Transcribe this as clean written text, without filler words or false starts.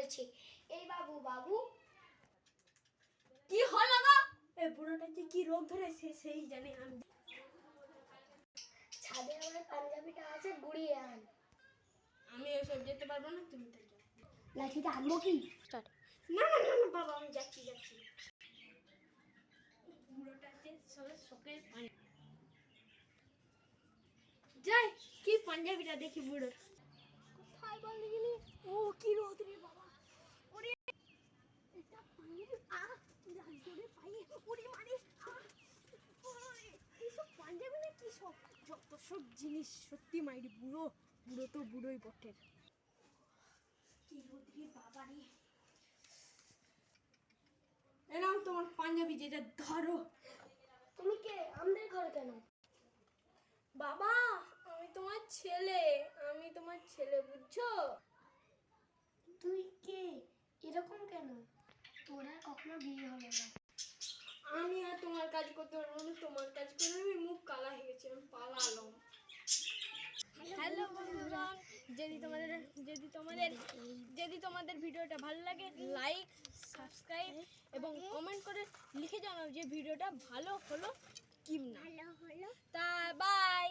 হয়েছে। এই বাবু বাবু কি হলো গো? এই বুড়োটাকে কি রোগ ধরেছে সেই জানে। আমি ছাদে আমার পাঞ্জাবিটা আছে, গুড়িয়ে আন। আমি এসব যেতে পারবো না, তুমি তো যাও। লাঠিটা আনবো কি? স্টার্ট। না না না না বাবা, আমি যাচ্ছি। বুড়োটাকে সবে শোকে যাই, কি পাঞ্জাবিটা দেখি বুড়োর। কোথায় বলে গেলি? ও কি রোদ রে বাবা। ওরে এটা পাঞ্জাবি রাজদরে পাই। ওরে মানে এইসব পাঞ্জাবি না কি সব যত সব জিনিস সত্যি মাইরি বুড়ো তো বুড়োই বটে। কি রোদ রে বাবা রে। এ নাও তোমার পাঞ্জাবি, যেটা ধরো। তুমি কে? আমাদের ঘরে কেন? বাবা আমি তোমার ছেলে, বুঝছো? তুই কে? এরকম কেন? তোর আর কখনো বিয়ে হবে না। আমি আর তোমার কাজ করতে পারবো না, তোমার কাজ করে আমি মুখ কালা হয়ে গেছি, আমি পালালাম। হ্যালো বন্ধুগণ, যদি তোমাদের ভিডিওটা ভালো লাগে লাইক সাবস্ক্রাইব এবং কমেন্ট করে লিখে জানাও যে ভিডিওটা ভালো হলো কি না। তা বাই।